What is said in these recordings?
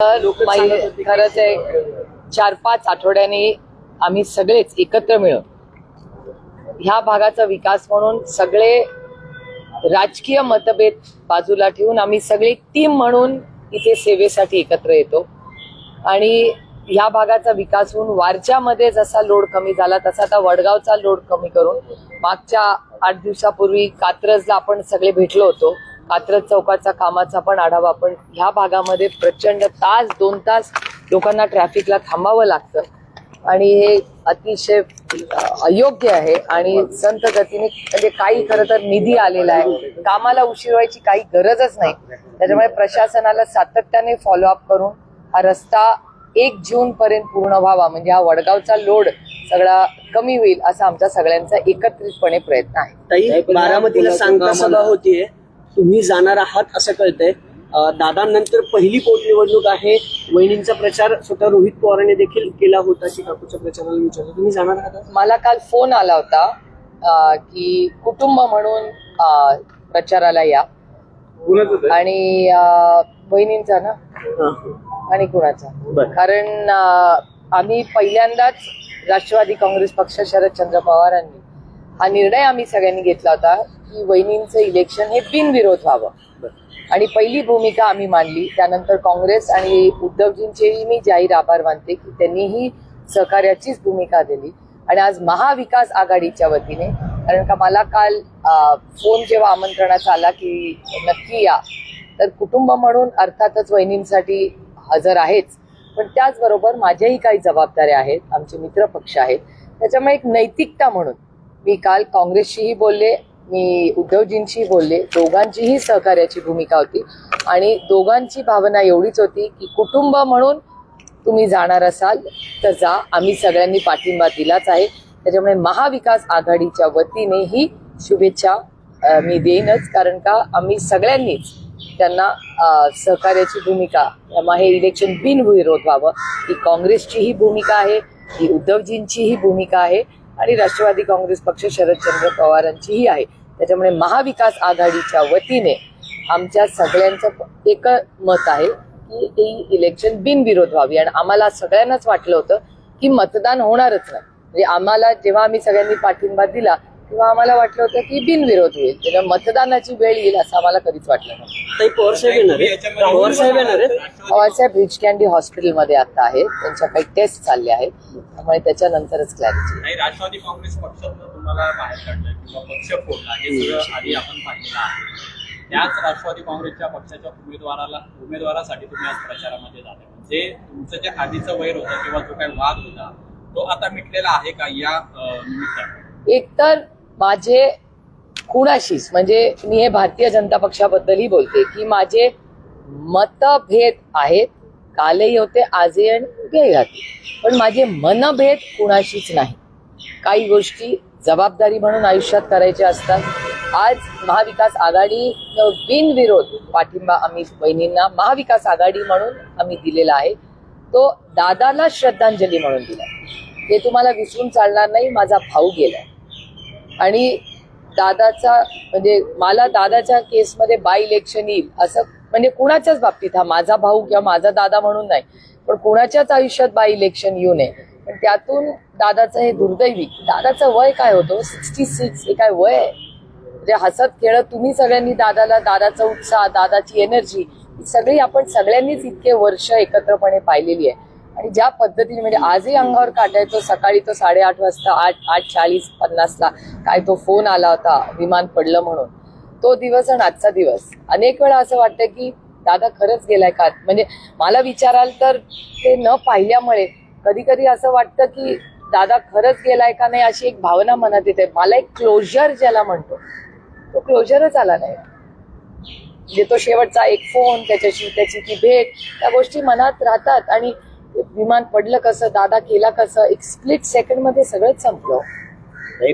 खरंच एक 4-5 आठवड्यांनी आम्ही सगळेच एकत्र मिळून ह्या भागाचा विकास म्हणून सगळे राजकीय मतभेद बाजूला ठेवून आम्ही सगळी टीम म्हणून इथे सेवेसाठी एकत्र येतो आणि ह्या भागाचा विकास होऊन वारच्यामध्ये जसा लोड कमी झाला तसा आता वडगावचा लोड कमी करून मागच्या 8 दिवसापूर्वी कात्रजला आपण सगळे भेटलो होतो. कात्रज चौकाचा कामाचा पण आढावा. पण ह्या भागामध्ये प्रचंड तास 2 तास लोकांना ट्रॅफिकला थांबावं लागतं आणि हे अतिशय अयोग्य आहे आणि संत गतीने म्हणजे काही खरं तर निधी आलेला आहे, कामाला उशीर व्हायची काही गरजच नाही. त्याच्यामुळे प्रशासनाला सातत्याने फॉलोअप करून हा रस्ता 1 जून पर्यंत पूर्ण व्हावा, म्हणजे हा वडगावचा लोड सगळा कमी होईल असा आमचा सगळ्यांचा एकत्रितपणे प्रयत्न आहे. ताई, बारामतीला सांगता सभा होतीये, तुम्ही जाणार आहात असं कळतंय. दादांनंतर पहिली पोटनिवडणूक आहे. वहिनींचा प्रचार स्वतः रोहित पवारांनी देखील केला होता. काकूच्या प्रचाराला विचारलं, तुम्ही जाणार आहात? मला काल फोन आला होता की कुटुंब म्हणून प्रचाराला या आणि बहिणींचा ना आणि कुणाचा, कारण आम्ही पहिल्यांदाच राष्ट्रवादी काँग्रेस पक्ष शरदचंद्र पवारांनी हा निर्णय आम्ही सगळ्यांनी घेतला होता की वहिनींचं इलेक्शन हे बिनविरोध व्हावं आणि पहिली भूमिका आम्ही मांडली. त्यानंतर काँग्रेस आणि उद्धवजींचेही मी जाहीर आभार मानते की त्यांनीही सहकार्याचीच भूमिका दिली आणि आज महाविकास आघाडीच्या वतीने, कारण का मला काल फोन जेव्हा आमंत्रणाचा आला की नक्की या, तर कुटुंब म्हणून अर्थातच वहिनींसाठी हजर आहेच, पण त्याचबरोबर माझ्याही काही जबाबदाऱ्या आहेत, आमचे मित्र पक्ष आहेत. त्याच्यामुळे एक नैतिकता म्हणून मी काल काँग्रेसशीही बोलले, मी उद्धवजींशी बोलले, दोघांचीही सहकार्याची भूमिका होती आणि दोघांची भावना एवढीच होती की कुटुंब म्हणून तुम्ही जाणार असाल तर जा, आम्ही सगळ्यांनी पाठिंबा दिलाच आहे. त्याच्यामुळे महाविकास आघाडीच्या वतीनेही शुभेच्छा मी देईनच, कारण का आम्ही सगळ्यांनीच त्यांना सहकार्याची भूमिका, हे इलेक्शन बिनविरोध व्हावं ही काँग्रेसचीही भूमिका आहे, ही उद्धवजींचीही भूमिका आहे आणि राष्ट्रवादी काँग्रेस पक्ष शरदचंद्र पवारांचीही आहे. त्याच्यामुळे महाविकास आघाडीच्या वतीने आमच्या सगळ्यांचं एक मत आहे की ही इलेक्शन बिनविरोध व्हावी आणि आम्हाला सगळ्यांनाच वाटलं होतं की मतदान होणारच नाही. म्हणजे आम्हाला जेव्हा आम्ही सगळ्यांनी पाठिंबा दिला तेव्हा आम्हाला वाटलं होतं की बिनविरोध होईल, त्याच्या मतदानाची वेळ येईल असं आम्हाला कधीच वाटलं नव्हतं. पवारसाहेब रिच कॅन्डी हॉस्पिटलमध्ये आता आहेत, त्यांच्या काही टेस्ट चालल्या आहेत, त्यामुळे त्याच्यानंतरच क्लॅरिटी. राष्ट्रवादी काँग्रेस पक्षातून तुम्हाला बाहेर काढलं किंवा पक्ष फोडला हे सगळं आधी आपण पाहिलेलं आहे. त्याच राष्ट्रवादी काँग्रेसच्या पक्षाच्या उमेदवारासाठी तुम्ही आज प्रचारामध्ये जाते, म्हणजे तुमचं जे आधीचं वैर होतं किंवा जो काही वाद होता तो आता मिटलेला आहे का या निमित्तानं? एकतर माझे कुणाशीच, म्हणजे मी हे भारतीय जनता पक्षाबद्दलही बोलते की माझे मतभेद आहेत, कालही होते, आजही आणि उद्याही राहतील, पण माझे मनभेद कुणाशीच नाही. काही गोष्टी जबाबदारी म्हणून आयुष्यात करायच्या असतात. आज महाविकास आघाडी बिनविरोध पाठिंबा आम्ही बहिणींना महाविकास आघाडी म्हणून आम्ही दिलेला आहे, तो दादाला श्रद्धांजली म्हणून दिला. ते तुम्हाला विसरून चालणार नाही. माझा भाऊ गेलाय आणि दादाचा, म्हणजे मला दादाच्या केसमध्ये बाय इलेक्शन येईल असं, म्हणजे कुणाच्याच बाबतीत, हा माझा भाऊ किंवा माझा दादा म्हणून नाही, पण कुणाच्याच आयुष्यात बाय इलेक्शन येऊ नये. पण त्यातून दादाचं हे दुर्दैवी, दादाचं वय काय होतं 66, हे काय वय आहे? म्हणजे हसत खेळत तुम्ही सगळ्यांनी दादाला, दादाचा उत्साह, दादाची एनर्जी सगळी आपण सगळ्यांनीच इतके वर्ष एकत्रपणे पाहिलेली आहे आणि ज्या पद्धतीने, म्हणजे आजही अंगावर काटा येतो. सकाळी तो 8:30 वाजता 8:40-50ला काय तो फोन आला होता विमान पडलं म्हणून, तो दिवस आणि आजचा दिवस. अनेक वेळा असं वाटतं की दादा खरंच गेलाय का, म्हणजे मला विचाराल तर ते न पाहिल्यामुळे कधी कधी असं वाटतं की दादा खरंच गेलाय का नाही अशी एक भावना मनात येते. मला एक क्लोजर ज्याला म्हणतो तो क्लोजरच आला नाही. म्हणजे तो शेवटचा एक फोन, त्याच्याशी त्याची ती भेट, त्या गोष्टी मनात राहतात आणि विमान पडलं कसं, दादा केला कसं, एक स्प्लिट सेकंड मध्ये सगळंच संपलं.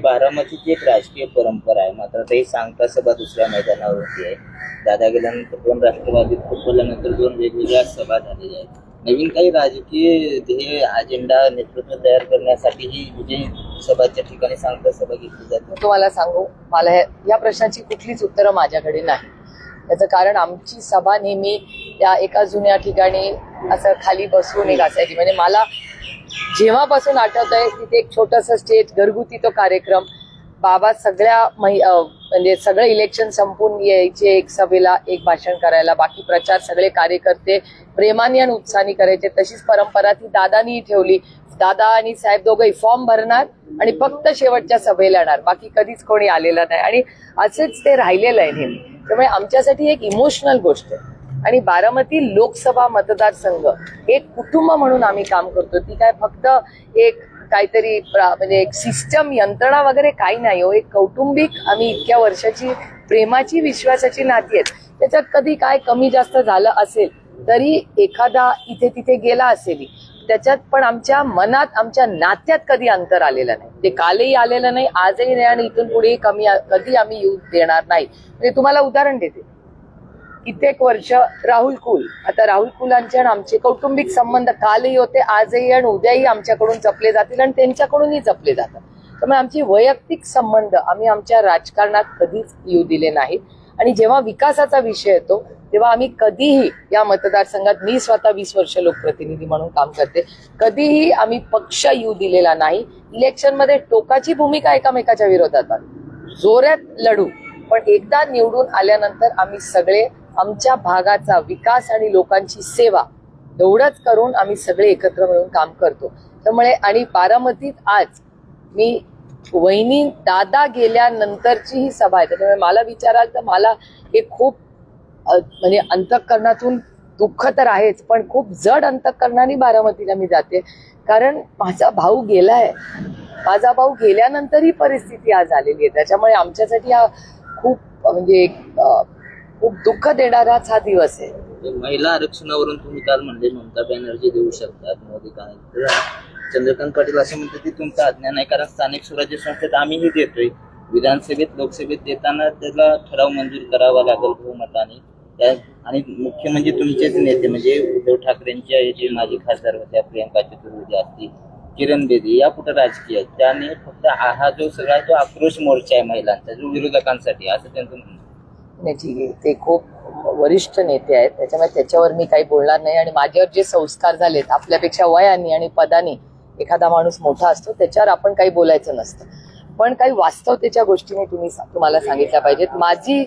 बारामतीची एक राजकीय परंपरा आहे, मात्र ते सांगता सभा दुसऱ्या मैदानावर होती आहे. दादा गेल्यानंतर 2 राष्ट्रवादीत फुटबॉलनंतर 2 वेगवेगळ्या सभा झालेल्या आहेत. नवीन काही राजकीय ध्येय अजेंडा नेतृत्व तयार करण्यासाठी ही विजय सभाच्या ठिकाणी सांगता सभा घेतली जाते. तुम्हाला सांगू, मला या प्रश्नाची कुठलीच उत्तरं माझ्याकडे नाही. त्याचं कारण आमची सभा नेहमी त्या एका जुन्या ठिकाणी असं खाली बसून एक असायची. म्हणजे मला जेव्हापासून आठवतंय तिथे एक छोटंसं स्टेज, घरगुती तो कार्यक्रम, बाबा सगळ्या म्हणजे सगळं इलेक्शन संपून यायचे एक सभेला, एक भाषण करायला, बाकी प्रचार सगळे कार्यकर्ते प्रेमाने आणि उत्साहाने करायचे. तशीच परंपरा ती दादानी ठेवली. दादा आणि साहेब दोघंही फॉर्म भरणार आणि फक्त शेवटच्या सभेला येणार, बाकी कधीच कोणी आलेलं नाही आणि असेच ते राहिलेलं आहे नेहमी. त्यामुळे आमच्यासाठी एक इमोशनल गोष्ट आहे. आणि बारामती लोकसभा मतदारसंघ एक कुटुंब म्हणून आम्ही काम करतो. ती काय फक्त एक काहीतरी म्हणजे एक सिस्टम, यंत्रणा वगैरे काही नाही हो. एक कौटुंबिक आम्ही इतक्या वर्षाची प्रेमाची, विश्वासाची नाती आहेत. त्याच्यात कधी काय कमी जास्त झालं असेल तरी एखादा इथे तिथे गेला असेल, त्याच्यात पण आमच्या मनात, आमच्या नात्यात कधी अंतर आलेलं नाही. ते कालही आलेलं नाही, आजही नाही आणि इथून पुढेही कधी आम्ही येऊ देणार नाही. म्हणजे तुम्हाला उदाहरण देते, कित्येक वर्ष राहुल कुल, आता राहुल कुलांचे आणि आमचे कौटुंबिक संबंध कालही होते, आजही आणि उद्याही आमच्याकडून जपले जातील आणि त्यांच्याकडूनही जपले जातात. त्यामुळे आमची वैयक्तिक संबंध आम्ही आमच्या राजकारणात कधीच येऊ दिले नाहीत. आणि जेव्हा विकासाचा विषय येतो तेव्हा आम्ही कधीही या मतदारसंघात, मी स्वतः 20 वर्ष लोकप्रतिनिधी म्हणून काम करते, कधीही आम्ही पक्ष येऊ दिलेला नाही. इलेक्शनमध्ये टोकाची भूमिका एकामेकाच्या विरोधात जोरात लढू, पण एकदा निवडून आल्यानंतर आम्ही सगळे आमच्या भागाचा विकास आणि लोकांची सेवा एवढंच करून आम्ही सगळे एकत्र मिळून काम करतो. त्यामुळे आणि बारामतीत आज मी वहिनी दादा गेल्यानंतरची ही सभा आहे. त्यामुळे मला विचाराल तर मला हे खूप म्हणजे अंतःकरणातून दुःख तर आहेच, पण खूप जड अंतःकरणाने बारामतीला मी जाते. कारण माझा भाऊ गेलाय, माझा भाऊ गेल्यानंतर ही परिस्थिती आज आलेली आहे. त्याच्यामुळे आमच्यासाठी हा खूप म्हणजे खूप दुःख देणाराच हा दिवस आहे. महिला आरक्षणावरून तुम्ही काल म्हणले ममता बॅनर्जी देऊ शकतात, मोदी काय, चंद्रकांत पाटील असे म्हणतात की तुमचं अज्ञान आहे, कारण स्थानिक स्वराज्य संस्थेत आम्हीही देतोय. विधानसभेत, लोकसभेत देताना त्याला ठराव मंजूर करावा लागेल बहुमताने. आणि मुख्य म्हणजे तुमचेच नेते म्हणजे उद्धव ठाकरेंच्या जे माजी खासदार होत्या, प्रियंका चतुर्वेदी असतील, किरण बेदी, या कुठं राजकीय आहेत, त्याने फक्त हा जो सगळा तो आक्रोश मोर्चा आहे महिलांचा, जो विरोधकांसाठी, असं त्यांचं म्हणणं. नाही, ठीक आहे, ते खूप वरिष्ठ नेते आहेत, त्याच्यामुळे त्याच्यावर मी काही बोलणार नाही. आणि माझ्यावर जे संस्कार झालेत, आपल्यापेक्षा वयाने आणि पदाने एखादा माणूस मोठा असतो, त्याच्यावर आपण काही बोलायचं नसतं. पण काही वास्तवतेच्या गोष्टी मी तुम्हाला सांगितल्या पाहिजेत. माझी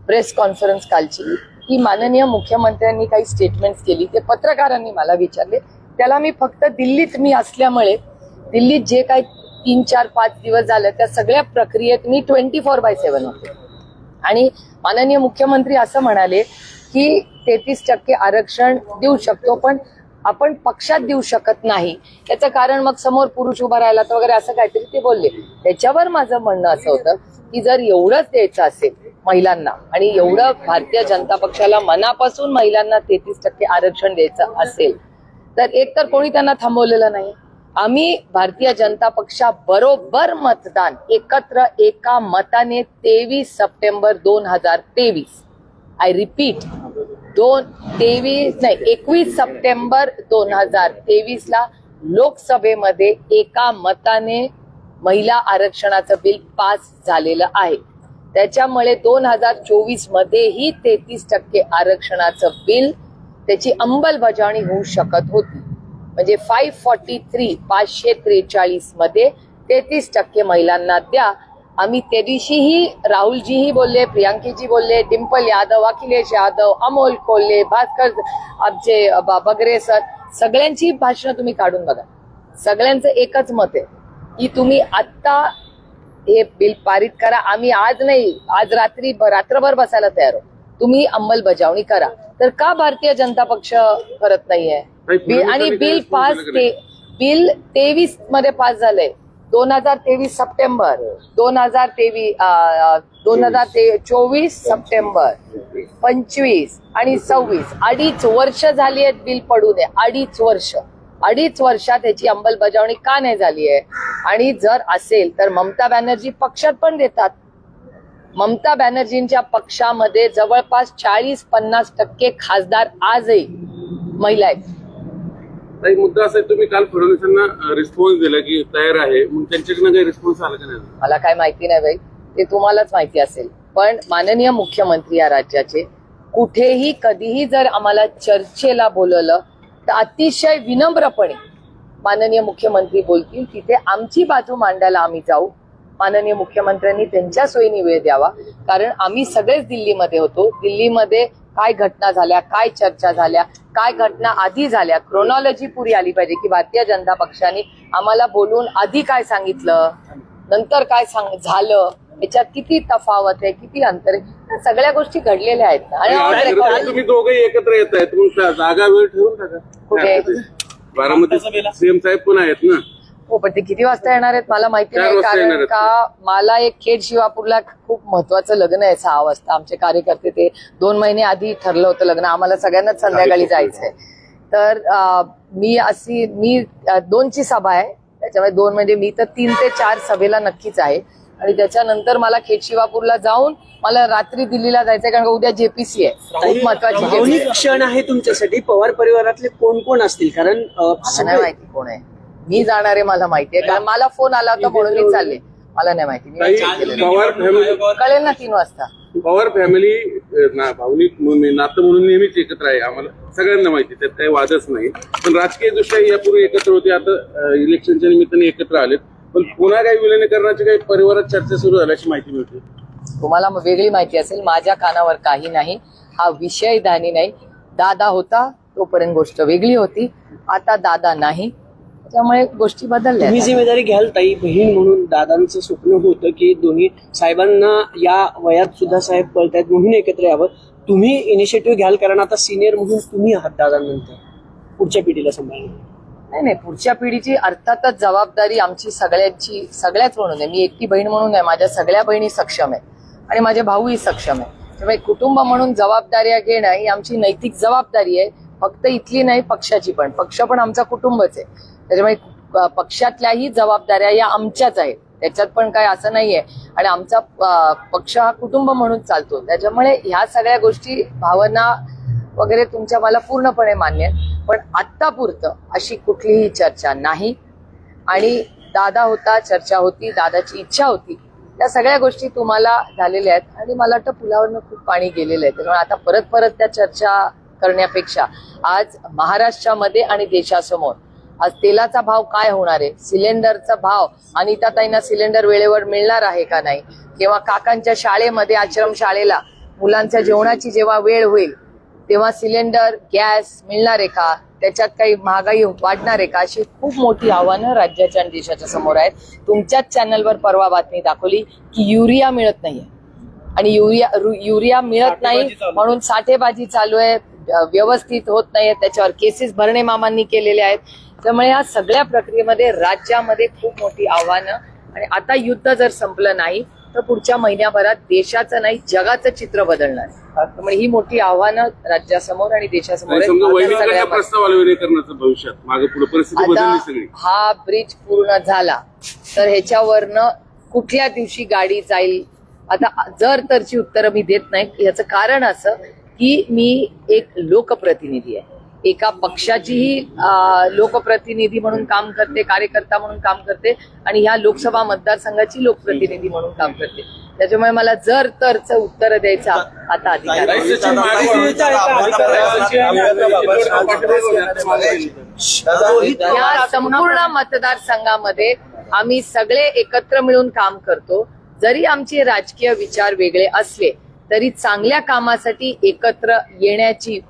प्रेस कॉन्फरन्स कालची की माननीय मुख्यमंत्र्यांनी काही स्टेटमेंट्स केली, ते पत्रकारांनी मला विचारले. त्याला मी फक्त दिल्लीत मी असल्यामुळे, दिल्लीत जे काही 3, 4, 5 दिवस झाले त्या सगळ्या प्रक्रियेत मी 24/7 होते. आणि माननीय मुख्यमंत्री असं म्हणाले की 33% आरक्षण देऊ शकतो, पण आपण पक्षात देऊ शकत नाही. याचं कारण मग समोर पुरुष उभा राहिला तर वगैरे असं काहीतरी ते बोलले. त्याच्यावर माझं म्हणणं असं होतं की जर एवढंच द्यायचं असेल महिलांना आणि एवढं भारतीय जनता पक्षाला मनापासून महिलांना 33% आरक्षण द्यायचं असेल तर एक तर कोणी त्यांना थांबवलेलं नाही. आम्ही भारतीय जनता पक्षाबरोबर मतदान एकत्र एका मताने 23 सप्टेंबर 2023, आय रिपीट 21 सप्टेंबर 2023 ला लोकसभेमध्ये एका मताने महिला आरक्षणाचं बिल पास झालेलं आहे. त्याच्यामुळे 2024 मध्येही 33% आरक्षणाचं बिल, त्याची अंमलबजावणी होऊ शकत होती. म्हणजे 543 मध्ये 33% महिलांना द्या. आम्ही त्या दिवशीही राहुलजीही बोलले, प्रियांकीजी बोलले, डिंपल यादव, अखिलेश यादव, अमोल कोल्हे, भास्कर, आमचे बगरे सर, सगळ्यांची भाषणं तुम्ही काढून बघा. सगळ्यांचं एकच मत आहे की तुम्ही आत्ता हे बिल पारित करा. आम्ही आज नाही, आज रात्रभर बसायला तयार आहोत. तुम्ही अंमलबजावणी करा. तर का भारतीय जनता पक्ष करत नाहीये? आणि बिल 23 मध्ये पास झालंय. 2023 सप्टेंबर 2024 सप्टेंबर 25 आणि 26 2.5 वर्ष झाली आहेत बिल पडू नये. 2.5 वर्षात याची अंमलबजावणी का नाही झाली आहे? आणि जर असेल तर ममता बॅनर्जी पक्षात पण देतात. ममता बॅनर्जींच्या पक्षामध्ये जवळपास 40-50% खासदार आजही महिला आहेत. मुद्दा असा तुम्ही काल फडणवीसांना रिस्पॉन्स दिला की तयार आहे, मग त्यांच्याकडनं काही रिस्पॉन्स आला का नाही? मला काय माहिती नाही बाई, ते तुम्हालाच माहिती असेल. पण माननीय मुख्यमंत्री या राज्याचे कुठेही कधीही जर आम्हाला चर्चेला बोलवलं तर अतिशय विनम्रपणे माननीय मुख्यमंत्री बोलतील, तिथे आमची बाजू मांडायला आम्ही जाऊ. माननीय मुख्यमंत्र्यांनी त्यांच्या सोयीने वेळ द्यावा, कारण आम्ही सगळेच दिल्लीमध्ये होतो. दिल्लीमध्ये काय घटना झाल्या, काय चर्चा झाल्या, काय घटना आधी झाल्या, क्रोनॉलॉजी पुरी आली पाहिजे की भारतीय जनता पक्षाने आम्हाला बोलून आधी काय सांगितलं, नंतर काय झालं, याच्यात किती तफावत आहे, किती अंतर आहे, त्या सगळ्या गोष्टी घडलेल्या आहेत ना. आणि तुम्ही दोघंही एकत्र येत आहेत, मग जागा वेळ ठरवून टाका. कुठे बारामती सीएम साहेब पण आहेत ना. हो, पण ते किती वाजता येणार आहेत मला माहिती 4 नाही, वाजता येणार कारण आहेत. का मला एक खेड शिवापूरला खूप महत्वाचं लग्न आहे 6 वाजता. आमचे कार्यकर्ते ते 2 महिने आधी ठरलं होतं लग्न, आम्हाला सगळ्यांनाच संध्याकाळी जायचंय. तर मी 2ची सभा आहे, त्याच्यामुळे 2 म्हणजे मी तर 3 ते 4 सभेला नक्कीच आहे. आणि त्याच्यानंतर मला खेड शिवापूरला जाऊन मला रात्री दिल्लीला जायचंय, कारण का उद्या जेपीसी आहे, खूप महत्वाची भावनिक क्षण आहे तुमच्यासाठी. पवार परिवारातले कोण कोण असतील? कारण मला नाही माहिती कोण आहे. मी जाणार आहे मला माहितीये, कारण मला फोन आला होता म्हणून मी चालले. मला नाही माहिती, मी check केलेलं नाही. पवार फॅमिली कळेल ना 3 वाजता. पवार फॅमिली भावनिक नातं म्हणून नेहमीच एकत्र आहे, आम्हाला सगळ्यांना माहिती, त्यात काही वादच नाही. पण राजकीय दृष्ट्या यापूर्वी एकत्र होते, आता इलेक्शनच्या निमित्ताने एकत्र आलेत. पण पुन्हा काही विलिनीकरणाची काही परिवारात चर्चा सुरू झाल्याची माहिती मिळते. तुम्हाला वेगळी माहिती असेल, माझ्या कानावर काही नाही. हा विषय दानी नाही. दादा होता तोपर्यंत गोष्ट वेगळी होती, आता दादा नाही, त्यामुळे गोष्टी बदलल्या. तुम्ही जिम्मेदारी घ्याल ताई, बहीण म्हणून. दादांचं स्वप्न होतं की दोन्ही साहेबांना या वयात सुद्धा साहेब कळतायत म्हणून एकत्र यावं. तुम्ही इनिशिएटिव्ह घ्याल, कारण आता सिनियर म्हणून तुम्ही आहात दादांनंतर पुढच्या पिढीला सांभाळणं. नाही, पुढच्या पिढीची अर्थातच जबाबदारी आमची सगळ्यांची, सगळ्याच म्हणून आहे. मी एकटी बहीण म्हणून आहे, माझ्या सगळ्या बहिणी सक्षम आहेत आणि माझे भाऊही सक्षम आहे. त्यामुळे कुटुंब म्हणून जबाबदाऱ्या घेणं ही आमची नैतिक जबाबदारी आहे, फक्त इथली नाही पक्षाची पण. पक्ष पण आमचा कुटुंबच आहे, त्याच्यामुळे पक्षातल्याही जबाबदाऱ्या या आमच्याच आहेत, त्याच्यात पण काय असं नाहीये. आणि आमचा पक्ष हा कुटुंब म्हणून चालतो, त्याच्यामुळे ह्या सगळ्या गोष्टी, भावना वगैरे तुमच्या मला पूर्णपणे मान्य आहे. पण आत्तापुरतं अशी कुठलीही चर्चा नाही. आणि दादा होता, चर्चा होती, दादाची इच्छा होती, त्या सगळ्या गोष्टी तुम्हाला झालेल्या आहेत. आणि मला वाटतं पुलावरनं खूप पाणी गेलेलं आहे, त्यामुळे आता परत त्या चर्चा करण्यापेक्षा आज महाराष्ट्रामध्ये आणि देशासमोर आज तेलाचा भाव काय होणार आहे, सिलेंडरचा भाव, अनिताताईंना सिलेंडर वेळेवर मिळणार आहे का नाही, किंवा काकांच्या शाळेमध्ये, आश्रम शाळेला मुलांच्या जेवणाची जेव्हा वेळ होईल तेव्हा सिलेंडर गॅस मिळणार आहे का, त्याच्यात काही महागाई वाढणार आहे का, अशी खूप मोठी आव्हानं राज्याच्या आणि देशाच्या समोर आहेत. तुमच्याच चॅनलवर परवा बातमी दाखवली की युरिया मिळत नाहीये, आणि युरिया मिळत नाही म्हणून साठेबाजी चालू आहे, व्यवस्थित होत नाहीये, त्याच्यावर केसेस भरणे मामांनी केलेले आहेत. त्यामुळे या सगळ्या प्रक्रियेमध्ये राज्यामध्ये खूप मोठी आव्हानं. आणि आता युद्ध जर संपलं नाही तर पुढच्या महिन्याभरात देशाचं नाही जगाचं चित्र बदलणार. त्यामुळे ही मोठी आव्हानं राज्यासमोर आणि देशासमोर आहेत. प्रस्ताव आला विलिनीकरणाचं भविष्यात, मागे पुढे परिस्थिती बदलली सगळी. हा ब्रिज पूर्ण झाला तर ह्याच्यावरनं कुठल्या दिवशी गाडी जाईल, आता जर तरची उत्तरं मी देत नाही. याचं कारण असं की मी एक लोकप्रतिनिधी आहे, एका पक्षाचीही लोकप्रतिनिधी म्हणून काम करते, कार्यकर्ता म्हणून काम करते, आणि ह्या लोकसभा मतदारसंघाची लोकप्रतिनिधी म्हणून काम करते. त्याच्यामुळे मला जर तरचं उत्तर द्यायचा आता अधिकार आहे. या संपूर्ण मतदारसंघामध्ये आम्ही सगळे एकत्र मिळून काम करतो. जरी आमचे राजकीय विचार वेगळे असले तरी चांगल्या कामासाठी एकत्र येण्याची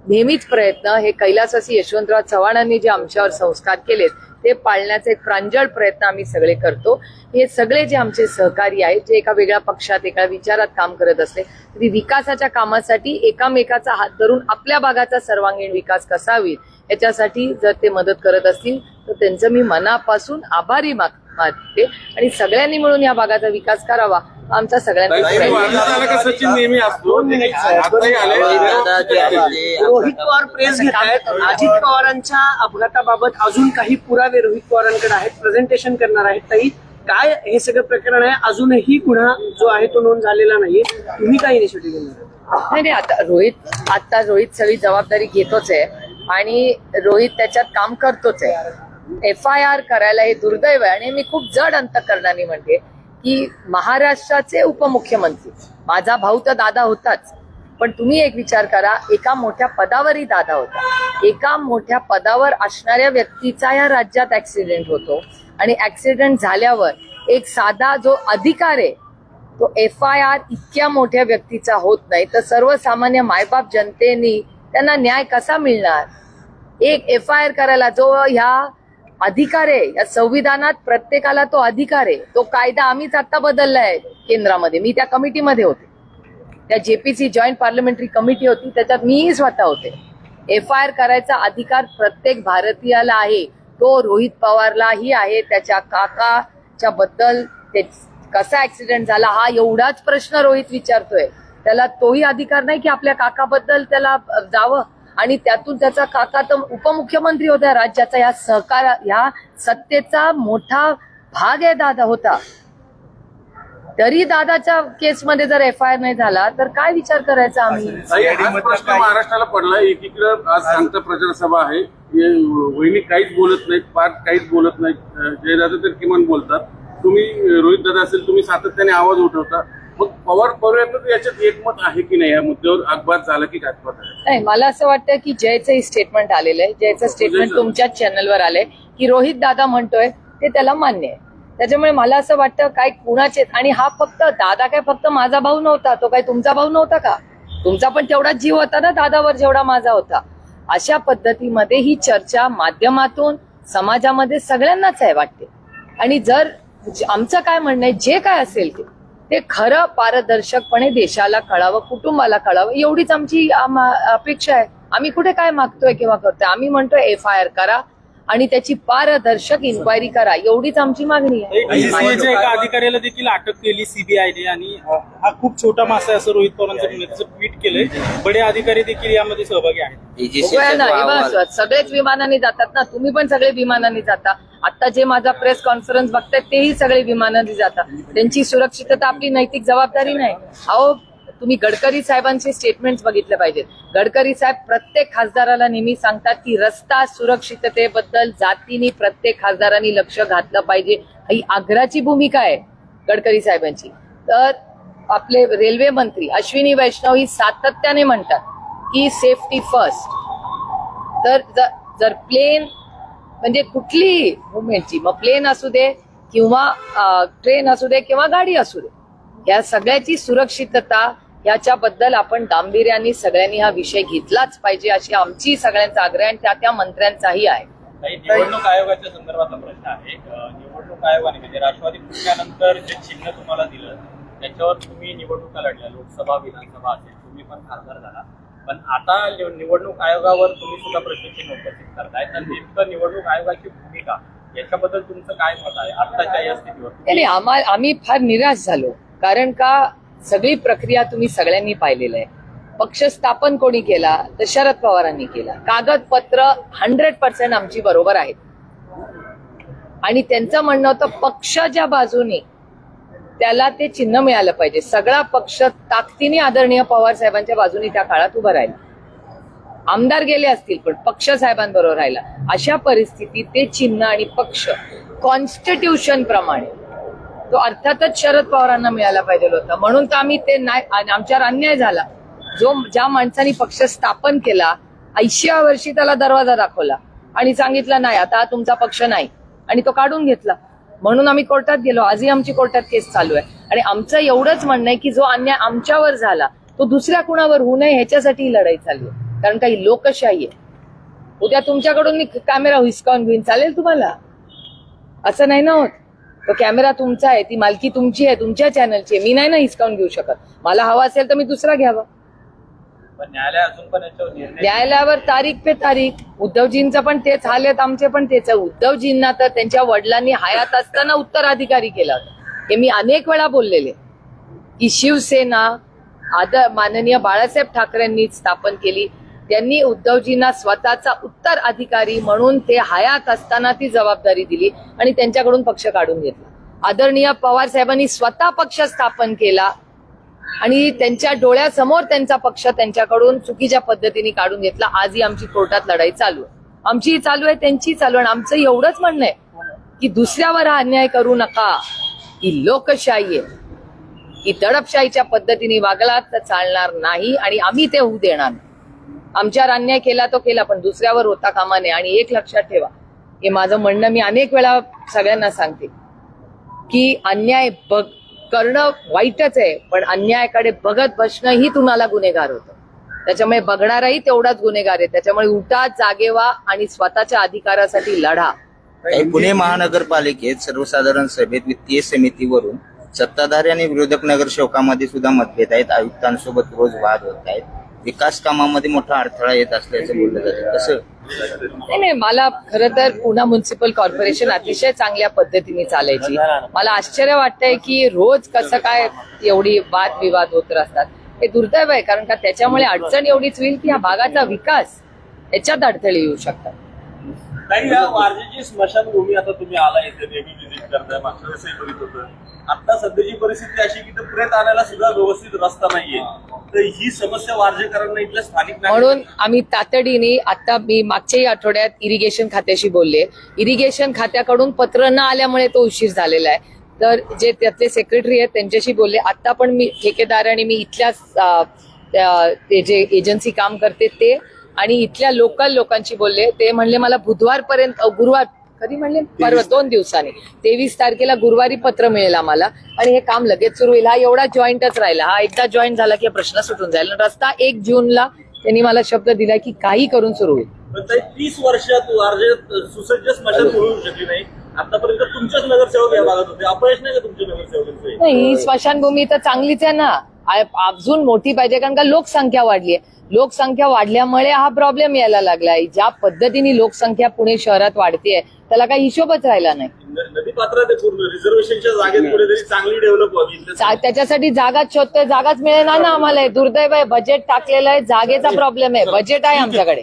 नेहमीच प्रयत्न, हे कैलासवासी यशवंतराव चव्हाणांनी जे आमच्यावर संस्कार केलेत ते पाळण्याचे एक प्रांजळ प्रयत्न आम्ही सगळे करतो. हे सगळे जे आमचे सहकारी आहेत, जे एका वेगळ्या पक्षात, एका विचारात काम करत असले तरी विकासाच्या कामासाठी एकामेकाचा हात धरून आपल्या भागाचा सर्वांगीण विकास कसा होईल याच्यासाठी जर ते मदत करत असतील तर त्यांचं मी मनापासून आभारी मानते. आणि सगळ्यांनी मिळून या भागाचा विकास करावा आमचा सगळ्यांचा. सचिन नेहमी असतो. रोहित पवार प्रेस घेत आहेत. अजित पवारांच्या अपघाताबाबत अजून काही पुरावे रोहित पवारांकडे आहेत, प्रेझेंटेशन करणार आहेत. ताई, काय हे सगळं प्रकरण आहे, अजूनही गुन्हा जो आहे तो नोंद झालेला नाहीये, तुम्ही काय इनिशिएटिव्ह घेणार? नाही, आता रोहित सगळी जबाबदारी घेतोच आहे आणि रोहित त्याच्यात काम करतोच आहे. FIR करायला हे दुर्दैव आहे. आणि मी खूप जड अंतकरणाने म्हणते की महाराष्ट्राचे उपमुख्यमंत्री माझा भाऊ तर दादा होताच, पण तुम्ही एक विचार करा, एका मोठ्या पदावरही दादा होता. एका मोठ्या पदावर असणाऱ्या व्यक्तीचा या राज्यात ऍक्सिडेंट होतो आणि ऍक्सिडेंट झाल्यावर एक साधा जो अधिकार आहे तो FIR इतक्या मोठ्या व्यक्तीचा होत नाही, तर सर्वसामान्य मायबाप जनतेनी त्यांना न्याय कसा मिळणार? एक FIR करायला जो ह्या अधिकार आहे, या संविधानात प्रत्येकाला तो अधिकार आहे. तो कायदा आम्हीच आता बदललाय केंद्रामध्ये. मी त्या कमिटीमध्ये होते, त्या JPC जॉईंट पार्लमेंटरी कमिटी होती, त्याच्यात मीही स्वतः होते. FIR करायचा अधिकार प्रत्येक भारतीयाला आहे. तो रोहित पवारलाही आहे. त्याच्या काकाच्या बद्दल कसा ऍक्सिडेंट झाला हा एवढाच प्रश्न रोहित विचारतोय. त्याला तोही अधिकार नाही की आपल्या काकाबद्दल त्याला जावं, आणि त्यातून त्याचा काका तर उपमुख्यमंत्री होता राज्याचा. ह्या सहकार, ह्या सत्तेचा मोठा भाग आहे दादा होता. तरी दादाच्या केसमध्ये जर FIR नाही झाला तर काय विचार करायचा आम्ही? हाच प्रश्न महाराष्ट्राला पडला. एकीकडे आज सांगता प्रचार सभा आहे, वहिनी काहीच बोलत नाहीत, पार्थ काहीच बोलत नाहीत, जयदादा तर किमान बोलतात. तुम्ही रोहित दादा असेल, तुम्ही सातत्याने आवाज उठवता. मग पवार याच्यात एकमत आहे की नाही या मुद्द्यावर? अपघात झाला की घातपात आहे? नाही, मला असं वाटतं की जयचं स्टेटमेंट आलेलं आहे. जयचं स्टेटमेंट तुमच्याच चॅनलवर आलंय की रोहित दादा म्हणतोय ते त्याला मान्य आहे. त्याच्यामुळे मला असं वाटतं काय कुणाचे, आणि हा फक्त दादा काय फक्त माझा भाऊ नव्हता, तो काय तुमचा भाऊ नव्हता का? तुमचा पण तेवढाच जीव होता ना दादावर जेवढा माझा होता. अशा पद्धतीमध्ये ही चर्चा माध्यमातून समाजामध्ये सगळ्यांनाच आहे वाटते. आणि जर आमचं काय म्हणणं आहे, जे काय असेल ते खरं पारदर्शकपणे देशाला कळावं, कुटुंबाला कळावं, एवढीच आमची अपेक्षा आहे. आम्ही कुठे काय मागतोय किंवा करतोय? आम्ही म्हणतोय FIR करा आणि त्याची पारदर्शक इन्क्वायरी करा, एवढीच आमची मागणी आहे. DCAच्या एका अधिकाऱ्याला देखील अटक केली CBIने, आणि हा खूप छोटा मासा आहे असं रोहित पवारांचं म्हणणं. त्याचं ट्विट केलंय. बडे अधिकारी देखील यामध्ये सहभागी आहेत. सगळेच विमानाने जातात ना, तुम्ही पण सगळे विमानाने जाता. आता जे माझा प्रेस कॉन्फरन्स बघतायत तेही सगळे विमानाने जातात. त्यांची सुरक्षितता आपली नैतिक जबाबदारी नाही? अहो, तुम्ही गडकरी साहेबांचे स्टेटमेंट्स बघितले पाहिजेत. गडकरी साहेब प्रत्येक खासदाराला नेहमी सांगतात की रस्ता सुरक्षिततेबद्दल जातीने प्रत्येक खासदारांनी लक्ष घातलं पाहिजे. ही आग्राची भूमिका आहे गडकरी साहेबांची. तर आपले रेल्वे मंत्री अश्विनी वैष्णव ही सातत्याने म्हणतात की सेफ्टी फर्स्ट. तर जर प्लेन म्हणजे कुठलीही मुवमेंटची, मग प्लेन असू दे किंवा ट्रेन असू दे किंवा गाडी असू दे, या सगळ्याची सुरक्षितता याच्याबद्दल आपण गांभीर्याने सगळ्यांनी हा विषय घेतलाच पाहिजे, अशी आमची सगळ्यांचा आग्रह आणि त्या मंत्र्यांचाही आहे. निवडणूक आयोगाच्या संदर्भातला प्रश्न आहे. निवडणूक आयोगाने म्हणजे राष्ट्रवादी फुटल्यानंतर जे चिन्ह तुम्हाला दिलं त्याच्यावर तुम्ही निवडणुका लढल्या, लोकसभा विधानसभा असेल, तुम्ही पण खासदार झाला. पण आता निवडणूक आयोगावर तुम्ही सुद्धा प्रश्नचिन्ह उपस्थित करताय. तर नेमकं निवडणूक आयोगाची भूमिका याच्याबद्दल तुमचं काय मत आहे आत्ताच्या या स्थितीवर? आम्ही फार निराश झालो, कारण का सगळी प्रक्रिया तुम्ही सगळ्यांनी पाहिलेलं आहे. पक्ष स्थापन कोणी केला? तर शरद पवारांनी केला. कागदपत्र 100% आमची बरोबर आहेत. आणि त्यांचं म्हणणं होतं पक्षाच्या बाजूने त्याला ते चिन्ह मिळालं पाहिजे. सगळा पक्ष ताकदीने आदरणीय पवार साहेबांच्या बाजूने त्या काळात उभं राहिला. आमदार गेले असतील पण पक्ष साहेबांबरोबर राहिला. अशा परिस्थितीत ते चिन्ह आणि पक्ष कॉन्स्टिट्यूशन प्रमाणे तो अर्थातच शरद पवारांना मिळाला पाहिजे होता. म्हणून तर आम्ही ते नाही, आमच्यावर अन्याय झाला. ज्या माणसाने पक्ष स्थापन केला 80व्या वर्षी त्याला दरवाजा दाखवला आणि सांगितलं नाही आता हा तुमचा पक्ष नाही, आणि तो काढून घेतला. म्हणून आम्ही कोर्टात गेलो. आजही आमची कोर्टात केस चालू आहे. आणि आमचं एवढंच म्हणणं आहे की जो अन्याय आमच्यावर झाला तो दुसऱ्या कुणावर होऊ नये ह्याच्यासाठी ही लढाई चालू आहे. कारण काही लोकशाही आहे. उद्या तुमच्याकडून मी कॅमेरा हिसकावून घेऊन चालेल तुम्हाला? असं नाही ना होत. तो कॅमेरा तुमचा आहे, ती मालकी तुमची आहे, तुमच्या चॅनलची आहे. मी नाही ना हिसकावून घेऊ शकत. मला हवा असेल तर मी दुसरा घ्यावा. न्यायालयावर तारीख पे तारीख. उद्धवजींचं पण तेच हाल आहेत, आमचे पण तेच आहे. उद्धवजींना तर त्यांच्या वडिलांनी हयात असताना उत्तराधिकारी केला होता. हे मी अनेक वेळा बोललेले की शिवसेना माननीय बाळासाहेब ठाकरेंनी स्थापन केली. त्यांनी उद्धवजींना स्वतःचा उत्तराधिकारी म्हणून ते हयात असताना ती जबाबदारी दिली आणि त्यांच्याकडून पक्ष काढून घेतला. आदरणीय पवार साहेबांनी स्वतः पक्ष स्थापन केला आणि त्यांच्या डोळ्यासमोर त्यांचा पक्ष त्यांच्याकडून चुकीच्या पद्धतीने काढून घेतला. आजही आमची कोर्टात लढाई चालू आहे. आमचीही चालू आहे, त्यांचीही चालू आहे. आमचं एवढंच म्हणणं आहे की दुसऱ्यावर हा अन्याय करू नका. ही लोकशाही आहे. की दडपशाहीच्या पद्धतीने वागला तर चालणार नाही आणि आम्ही ते होऊ देणार नाही. आमच्यावर अन्याय केला तो केला, पण दुसऱ्यावर होता कामा नये. आणि एक लक्षात ठेवा, हे माझं म्हणणं मी अनेक वेळा सगळ्यांना सांगते की अन्याय करणं वाईटच आहे, पण अन्यायाकडे बघत बसणं ही तुम्हाला गुन्हेगार होतं. त्याच्यामुळे बघणाराही तेवढाच गुन्हेगार आहे. त्याच्यामुळे उठा, जागे व्हा आणि स्वतःच्या अधिकारासाठी लढा. पुणे महानगरपालिकेत सर्वसाधारण सभेत वित्तीय समितीवरून सत्ताधारी आणि विरोधक नगरसेवकांमध्ये सुद्धा मतभेद आहेत. आयुक्तांसोबत रोज वाद होत आहेत. विकास कामामध्ये मोठा अडथळा येत असल्याचं बोललं जातं. कसं? नाही, मला खरं तर पुणे म्युन्सिपल कॉर्पोरेशन अतिशय चांगल्या पद्धतीने चालायची. मला आश्चर्य वाटतंय की रोज कसं काय एवढी वादविवाद होत असतात. हे दुर्दैव आहे, कारण का त्याच्यामुळे अडचण एवढीच होईल की या भागाचा विकास याच्यात अडथळे येऊ शकतात. काही या वारजेची स्मशानभूमी आता तुम्ही आला इथे नेहमी व्हिजिट करताय, मागच्या वेळेसही करीत होतं. आता सध्याची परिस्थिती अशी की ते प्रेत आणायला सुद्धा व्यवस्थित रस्ता नाहीये. तर ही समस्या वारजेकरांना इथल्या स्थानिक म्हणून आम्ही तातडीने आता मी मागच्याही आठवड्यात इरिगेशन खात्याशी बोलले. इरिगेशन खात्याकडून पत्र न आल्यामुळे तो उशीर झालेला आहे. तर जे त्यातले सेक्रेटरी आहेत त्यांच्याशी बोलले. आता पण मी ठेकेदार आणि मी इथल्या जे एजन्सी काम करते ते आणि इथल्या लोकल लोकांशी बोलले. ते म्हणले मला बुधवारपर्यंत, गुरुवार कधी म्हणले, परवा 2 दिवसांनी 23 तारखेला गुरुवारी पत्र मिळेल आम्हाला आणि हे काम लगेच सुरू होईल. हा एवढा जॉईंटच राहिला. हा एकदा जॉईंट झाला की प्रश्न सुटून जाईल. रस्ता 1 जूनला त्यांनी मला शब्द दिला की काही करून सुरू होईल. 30 वर्षात वारजेत सुसज्ज स्मशानभूमी होऊ शकली नाही. आतापर्यंत तुमच्याच नगरसेवक या भागात होते. अपयश नाही का तुमच्या नगरसेवकांचं? नाही, ही स्मशानभूमी तर चांगलीच आहे ना. अजून मोठी पाहिजे, कारण का लोकसंख्या वाढली आहे. लोकसंख्या वाढल्यामुळे हा प्रॉब्लेम यायला लागलाय. ज्या पद्धतीने लोकसंख्या पुणे शहरात वाढतेय त्याला काही हिशोबच राहिला नाही. नदी पात्रात आहे पूर्ण. रिझर्वेशनच्या जागेत कुठेतरी चांगली डेव्हलप व्हावी. त्याच्यासाठी जागाच शोधतोय, जागाच मिळेना ना आम्हाला. दुर्दैव आहे. बजेट टाकलेलं आहे, जागेचा प्रॉब्लेम आहे. बजेट आहे आमच्याकडे.